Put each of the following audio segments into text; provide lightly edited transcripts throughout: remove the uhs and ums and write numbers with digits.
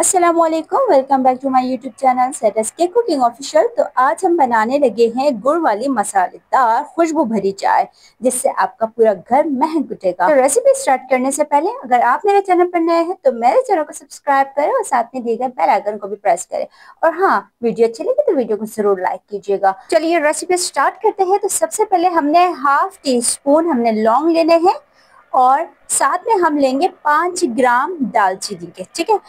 अस्सलामुअलैकुम, welcome back to my YouTube channel सेटस के कुकिंग ऑफिशियल। तो आज हम बनाने लगे हैं गुड़ वाली मसालेदार खुशबू भरी चाय, जिससे आपका पूरा घर महक उठेगा। तो रेसिपी स्टार्ट करने से पहले अगर आप मेरे चैनल पर नए हैं तो मेरे चैनल को सब्सक्राइब करें और साथ में दिए गए बेल आइकन को भी प्रेस करें। और हाँ, वीडियो अच्छी लगी तो वीडियो को जरूर लाइक कीजिएगा। चलिए रेसिपी स्टार्ट करते हैं। तो सबसे पहले हमने हाफ टी स्पून हमने लौंग लेने हैं और साथ में हम लेंगे 5 ग्राम दालचीनी के। ठीक है,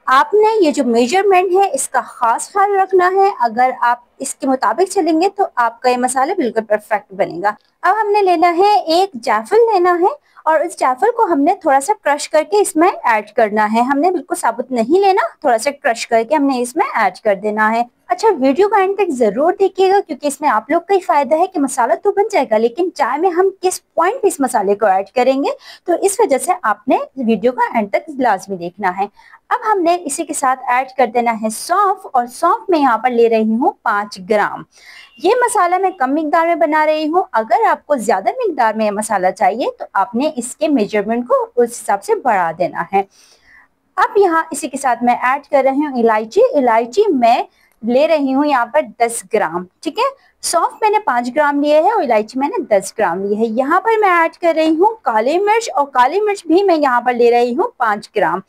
आपने ये जो मेजरमेंट है इसका खास ख्याल रखना है। अगर आप इसके मुताबिक चलेंगे तो आपका ये मसाला बिल्कुल परफेक्ट बनेगा। अब हमने लेना है एक जायफल लेना है और इस जायफल को हमने थोड़ा सा क्रश करके इसमें ऐड करना है। हमने बिल्कुल साबुत नहीं लेना, थोड़ा सा क्रश करके हमने इसमें ऐड कर देना है। अच्छा, वीडियो का एंड तक जरूर देखिएगा क्योंकि इसमें आप लोग का ही फायदा है कि मसाला तो बन जाएगा, लेकिन चाय में हम किस पॉइंट पे इस मसाले को ऐड करेंगे, तो इस वजह से आपने वीडियो का एंड तक लाजमी देखना है। अब हमने इसी के साथ ऐड कर देना है सौंफ, और सौंफ में यहाँ पर ले रही हूँ 5 ग्राम। ये मसाला मैं कम मिकदार में बना रही हूँ। अगर आपको ज्यादा मिकदार में मसाला चाहिए तो आपने इसके मेजरमेंट को उस हिसाब से बढ़ा देना है। अब यहाँ इसी के साथ मैं ऐड कर रही हूँ इलायची। इलायची मैं ले रही हूँ यहाँ पर 10 ग्राम। ठीक है, सौंफ मैंने 5 ग्राम लिए है और इलायची मैंने 10 ग्राम ली है। यहाँ पर मैं ऐड कर रही हूँ काली मिर्च, और काली मिर्च भी मैं यहाँ पर ले रही हूँ 5 ग्राम।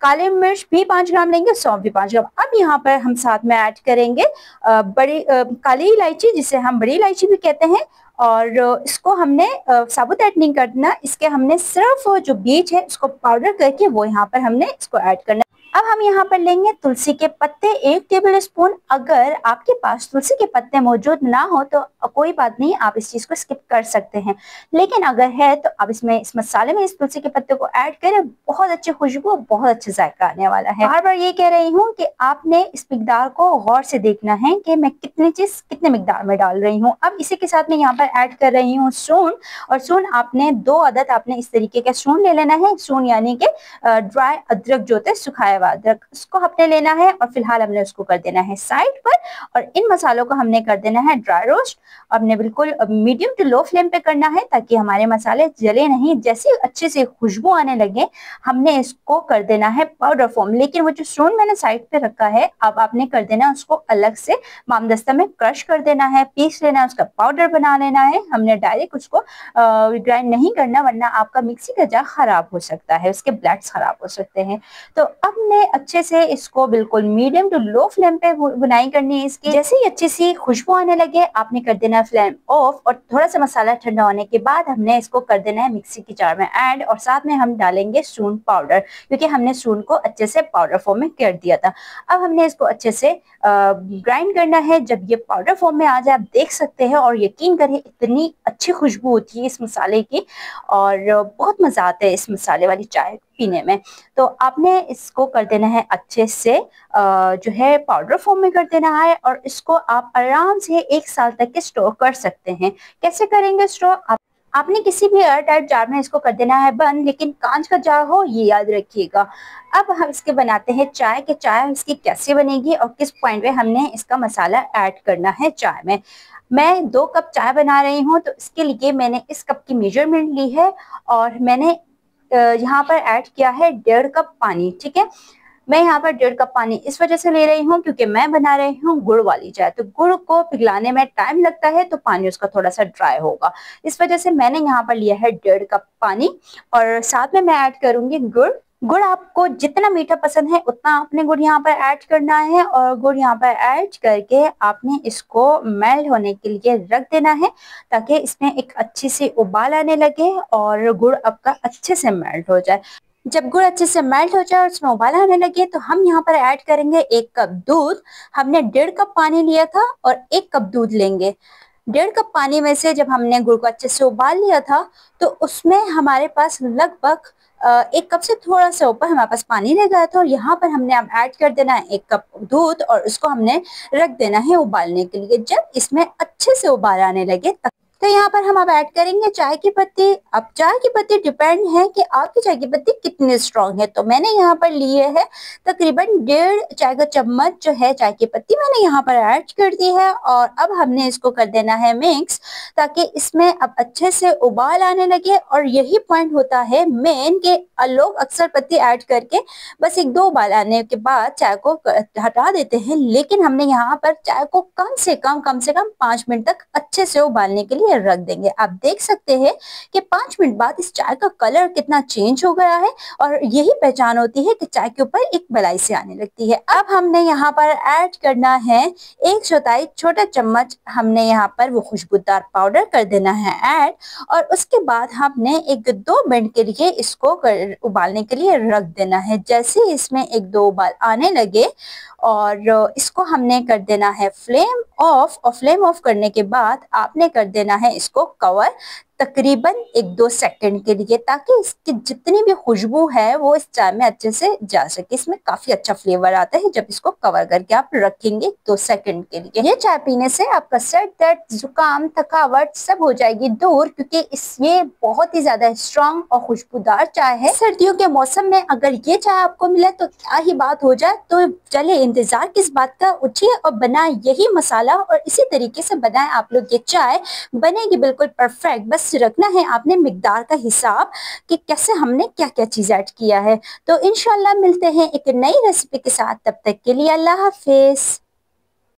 काली मिर्च भी 5 ग्राम लेंगे, सौंफ भी 5 ग्राम। अब यहाँ पर हम साथ में ऐड करेंगे काली इलायची, जिसे हम बड़ी इलायची भी कहते हैं। और इसको हमने साबुत ऐड नहीं करना, इसके हमने सिर्फ जो बीज है उसको पाउडर करके वो यहाँ पर हमने इसको ऐड करना। अब हम यहाँ पर लेंगे तुलसी के पत्ते 1 टेबल स्पून। अगर आपके पास तुलसी के पत्ते मौजूद ना हो तो कोई बात नहीं, आप इस चीज को स्किप कर सकते हैं, लेकिन अगर है तो आप इसमें इस मसाले में इस तुलसी के पत्ते को ऐड करें। बहुत अच्छी खुशबू, बहुत अच्छा जायका आने वाला है। बार बार ये कह रही हूँ कि आपने इस मिकदार को गौर से देखना है कि मैं कितनी चीज कितने मिकदार में डाल रही हूँ। अब इसी के साथ मैं यहाँ पर ऐड कर रही हूँ सून, और सून आपने 2 अदद आपने इस तरीके का सून ले लेना है। सून यानी कि ड्राई अदरक जो होता है, सुखाया हुआ अदरक, उसको हमने लेना है और फिलहाल हमने उसको कर देना है साइड पर। और इन मसालों को हमने कर देना है ड्राई रोस्ट। हमने बिल्कुल मीडियम टू लो फ्लेम पे करना है ताकि हमारे मसाले जले नहीं। जैसे अच्छे से खुशबू आने लगे हमने इसको कर देना है पाउडर फॉर्म। लेकिन वो जो सून मैंने साइड पे रखा है, अब आपने कर देना उसको अलग से मामदस्ता में क्रश कर देना है, पीस लेना है, उसका पाउडर बना लेना है। हमने डायरेक्ट उसको ग्राइंड नहीं करना, वरना आपका मिक्सी का जार खराब हो सकता है, उसके ब्लड्स खराब हो सकते हैं। तो अब ने अच्छे से इसको बिल्कुल मीडियम टू लो फ्लेम पे बुनाई करनी है इसकी। जैसे ही अच्छी सी खुशबू आने लगे आपने कर देना फ्लेम ऑफ, और थोड़ा सा मसाला ठंडा होने के बाद हमने इसको कर देना है मिक्सी की जार में ऐड, और साथ में हम डालेंगे सून पाउडर, क्योंकि हमने सून को अच्छे से पाउडर फॉर्म में कर दिया था। अब हमने इसको अच्छे से ग्राइंड करना है। जब ये पाउडर फॉर्म में आ जाए आप देख सकते हैं, और यकीन करें इतनी अच्छी खुशबू होती है इस मसाले की, और बहुत मजा आता है इस मसाले वाली चाय पीने में। तो आपने इसको कर देना है अच्छे से जो है पाउडर फॉर्म में कर देना है, और इसको आप आराम से 1 साल तक के स्टोर कर सकते हैं। कैसे करेंगे स्टोर? आपने किसी भी एयर टाइट जार में इसको कर देना है बंद, लेकिन कांच का जार हो ये याद रखिएगा। अब हम इसके बनाते हैं चाय के चाय इसकी कैसे बनेगी और किस पॉइंट पे हमने इसका मसाला ऐड करना है चाय में। मैं 2 कप चाय बना रही हूँ, तो इसके लिए मैंने इस कप की मेजरमेंट ली है, और मैंने यहाँ पर ऐड किया है 1.5 कप पानी। ठीक है, मैं यहाँ पर 1.5 कप पानी इस वजह से ले रही हूँ क्योंकि मैं बना रही हूँ गुड़ वाली चाय, तो गुड़ को पिघलाने में टाइम लगता है, तो पानी उसका थोड़ा सा ड्राई होगा। इस वजह से मैंने यहाँ पर लिया है 1.5 कप पानी, और साथ में मैं ऐड करूंगी गुड़। गुड़ आपको जितना मीठा पसंद है उतना आपने गुड़ यहाँ पर ऐड करना है, और गुड़ यहाँ पर ऐड करके आपने इसको मेल्ट होने के लिए रख देना है, ताकि इसमें एक अच्छी सी उबाल आने लगे और गुड़ आपका अच्छे से मेल्ट हो जाए। जब गुड़ अच्छे से मेल्ट हो जाए और उसमें उबाल आने लगे तो हम यहाँ पर ऐड करेंगे 1 कप दूध। हमने 1.5 कप पानी लिया था और 1 कप दूध लेंगे। 1.5 कप पानी में से जब हमने गुड़ को अच्छे से उबाल लिया था तो उसमें हमारे पास लगभग 1 कप से थोड़ा सा ऊपर हमारे पास पानी रह गया था, और यहाँ पर हमने अब ऐड कर देना है 1 कप दूध, और उसको हमने रख देना है उबालने के लिए। जब इसमें अच्छे से उबाल आने लगे तो यहाँ पर हम अब ऐड करेंगे चाय की पत्ती। अब चाय की पत्ती डिपेंड है कि आपकी चाय की पत्ती कितनी स्ट्रॉन्ग है। तो मैंने यहाँ पर लिए है तकरीबन 1.5 चाय का चम्मच जो है चाय की पत्ती मैंने यहाँ पर ऐड कर दी है। और अब हमने इसको कर देना है मिक्स, ताकि इसमें अब अच्छे से उबाल आने लगे। और यही पॉइंट होता है मेन के लोग अक्सर पत्ती ऐड करके बस 1-2 उबाल आने के बाद चाय को हटा देते हैं, लेकिन हमने यहाँ पर चाय को कम से कम 5 मिनट तक अच्छे से उबालने के लिए रख देंगे। आप देख सकते हैं कि 5 मिनट बाद इस चाय का कलर कितना चेंज हो गया है और यही पहचान होती है कि चाय के ऊपर एक मलाई सी आने लगती है। अब हमने यहाँ पर ऐड करना है 1/4 छोटा चम्मच, हमने यहाँ पर वो खुशबूदार पाउडर कर देना है ऐड। और उसके बाद हमने 1-2 मिनट के लिए इसको उबालने के लिए रख देना है। जैसे इसमें 1-2 उबाल आने लगे और इसको हमने कर देना है फ्लेम ऑफ। और फ्लेम ऑफ करने के बाद आपने कर देना है इसको कवर तकरीबन 1-2 सेकंड के लिए, ताकि इसकी जितनी भी खुशबू है वो इस चाय में अच्छे से जा सके। इसमें काफी अच्छा फ्लेवर आता है जब इसको कवर करके आप रखेंगे 2 सेकंड के लिए। ये चाय पीने से आपका सर दर्द, जुकाम, थकावट सब हो जाएगी दूर, क्योंकि ये बहुत ही ज्यादा स्ट्रॉन्ग और खुशबूदार चाय है। सर्दियों के मौसम में अगर ये चाय आपको मिले तो क्या ही बात हो जाए। तो चले इंतजार किस बात का, उठिए और बनाए यही मसाला और इसी तरीके से बनाए आप लोग ये चाय, बनेगी बिल्कुल परफेक्ट। बस रखना है आपने मिकदार का हिसाब कि कैसे हमने क्या क्या चीज ऐड किया है। तो इंशाल्लाह मिलते हैं एक नई रेसिपी के साथ, तब तक के लिए अल्लाह हाफिज।